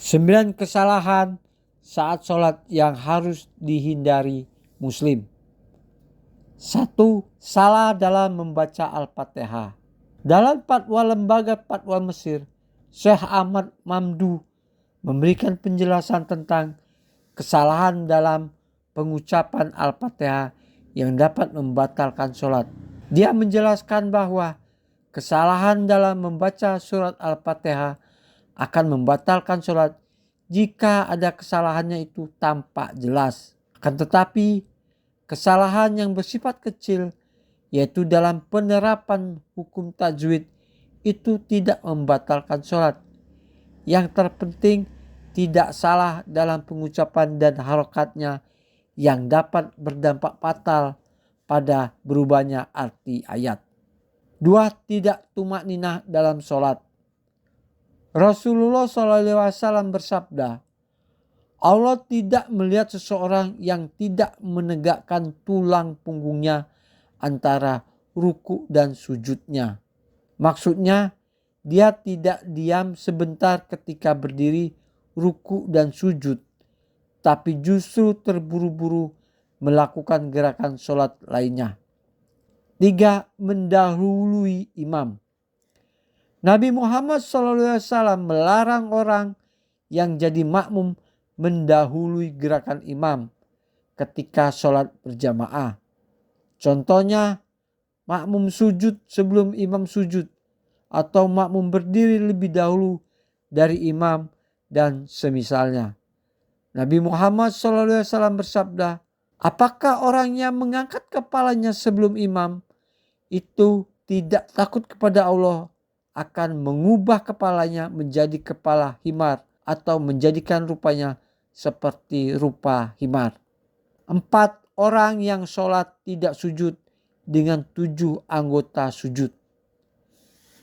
9 kesalahan saat sholat yang harus dihindari Muslim. 1. Salah dalam membaca Al-Fatihah. Dalam fatwa lembaga fatwa Mesir, Syekh Ahmad Mamdu memberikan penjelasan tentang kesalahan dalam pengucapan Al-Fatihah yang dapat membatalkan sholat. Dia menjelaskan bahwa kesalahan dalam membaca surat Al-Fatihah akan membatalkan sholat jika ada kesalahannya itu tampak jelas. Akan tetapi kesalahan yang bersifat kecil, yaitu dalam penerapan hukum tajwid, itu tidak membatalkan sholat. Yang terpenting tidak salah dalam pengucapan dan harokatnya yang dapat berdampak fatal pada berubahnya arti ayat. 2. Tidak tumakninah dalam sholat. Rasulullah SAW bersabda, Allah tidak melihat seseorang yang tidak menegakkan tulang punggungnya antara ruku dan sujudnya. Maksudnya, dia tidak diam sebentar ketika berdiri ruku dan sujud, tapi justru terburu-buru melakukan gerakan sholat lainnya. 3. Mendahului imam. Nabi Muhammad SAW melarang orang yang jadi makmum mendahului gerakan imam ketika sholat berjamaah. Contohnya, makmum sujud sebelum imam sujud, atau makmum berdiri lebih dahulu dari imam, dan semisalnya. Nabi Muhammad SAW bersabda, apakah orang yang mengangkat kepalanya sebelum imam itu tidak takut kepada Allah akan mengubah kepalanya menjadi kepala himar atau menjadikan rupanya seperti rupa himar. 4. Orang yang sholat tidak sujud dengan 7 anggota sujud.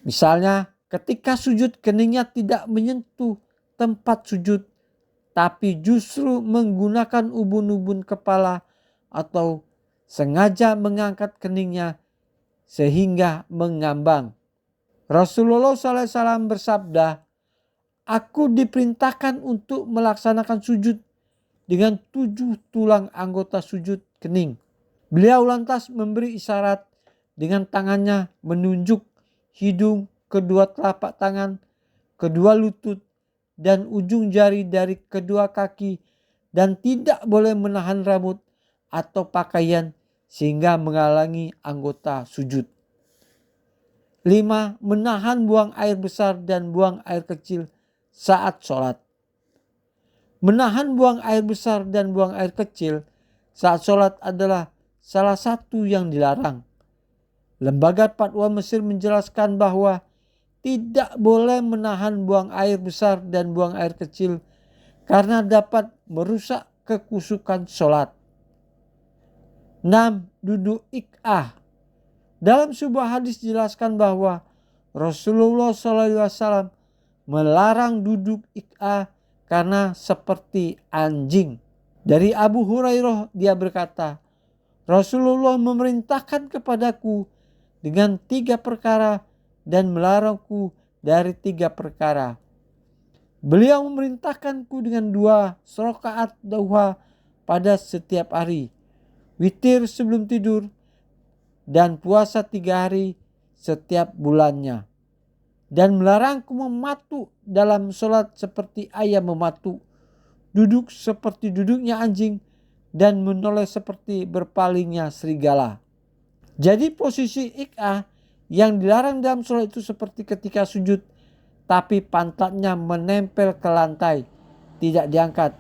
Misalnya ketika sujud keningnya tidak menyentuh tempat sujud, tapi justru menggunakan ubun-ubun kepala atau sengaja mengangkat keningnya sehingga mengambang. Rasulullah SAW bersabda, aku diperintahkan untuk melaksanakan sujud dengan 7 tulang anggota sujud kening. Beliau lantas memberi isyarat dengan tangannya menunjuk hidung, kedua telapak tangan, kedua lutut, dan ujung jari dari kedua kaki, dan tidak boleh menahan rambut atau pakaian sehingga menghalangi anggota sujud. 5. Menahan buang air besar dan buang air kecil saat sholat. Menahan buang air besar dan buang air kecil saat sholat adalah salah satu yang dilarang. Lembaga fatwa Mesir menjelaskan bahwa tidak boleh menahan buang air besar dan buang air kecil karena dapat merusak kekusukan sholat. 6. Duduk ik'ah. Dalam sebuah hadis dijelaskan bahwa Rasulullah SAW melarang duduk ik'ah karena seperti anjing. Dari Abu Hurairah dia berkata, Rasulullah memerintahkan kepadaku dengan 3 perkara dan melarangku dari 3 perkara. Beliau memerintahkanku dengan 2 rakaat duha pada setiap hari, witir sebelum tidur, dan puasa 3 hari setiap bulannya. Dan melarangku mematuk dalam sholat seperti ayam mematuk, duduk seperti duduknya anjing, dan menoleh seperti berpalingnya serigala. Jadi posisi ik'ah yang dilarang dalam sholat itu seperti ketika sujud, tapi pantatnya menempel ke lantai, tidak diangkat,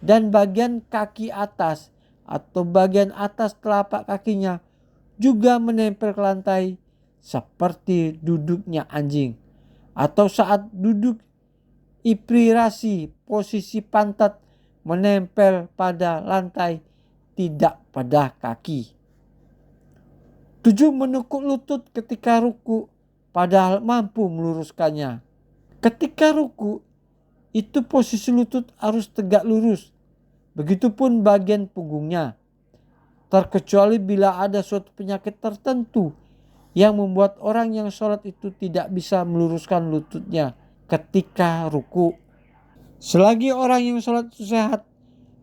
dan bagian kaki atas atau bagian atas telapak kakinya juga menempel ke lantai seperti duduknya anjing. Atau saat duduk iprirasi, posisi pantat menempel pada lantai, tidak pada kaki. 7. Menekuk lutut ketika ruku padahal mampu meluruskannya. Ketika ruku itu posisi lutut harus tegak lurus, begitupun bagian punggungnya, terkecuali bila ada suatu penyakit tertentu yang membuat orang yang sholat itu tidak bisa meluruskan lututnya ketika ruku. Selagi orang yang sholat itu sehat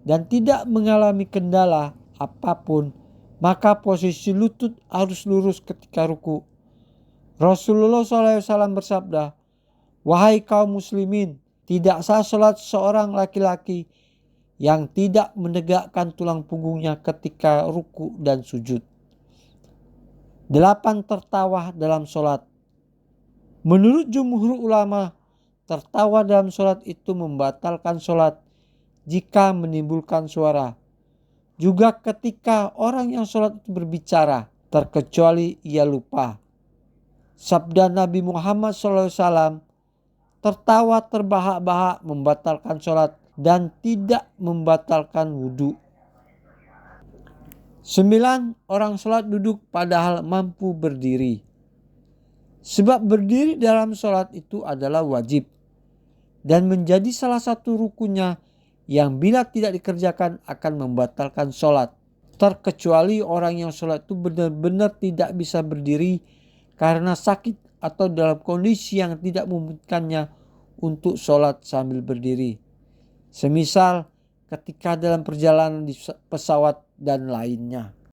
dan tidak mengalami kendala apapun, maka posisi lutut harus lurus ketika ruku. Rasulullah SAW bersabda, "Wahai kaum muslimin, tidak sah sholat seorang laki-laki yang tidak menegakkan tulang punggungnya ketika ruku dan sujud." 8. Tertawa dalam sholat. Menurut jumhur ulama, tertawa dalam sholat itu membatalkan sholat jika menimbulkan suara. Juga ketika orang yang sholat itu berbicara, terkecuali ia lupa. Sabda Nabi Muhammad SAW, tertawa terbahak-bahak membatalkan sholat dan tidak membatalkan wudhu. 9. Orang sholat duduk padahal mampu berdiri. Sebab berdiri dalam sholat itu adalah wajib dan menjadi salah satu rukunnya yang bila tidak dikerjakan akan membatalkan sholat. Terkecuali orang yang sholat itu benar-benar tidak bisa berdiri karena sakit atau dalam kondisi yang tidak memungkinkannya untuk sholat sambil berdiri. Semisal ketika dalam perjalanan di pesawat dan lainnya.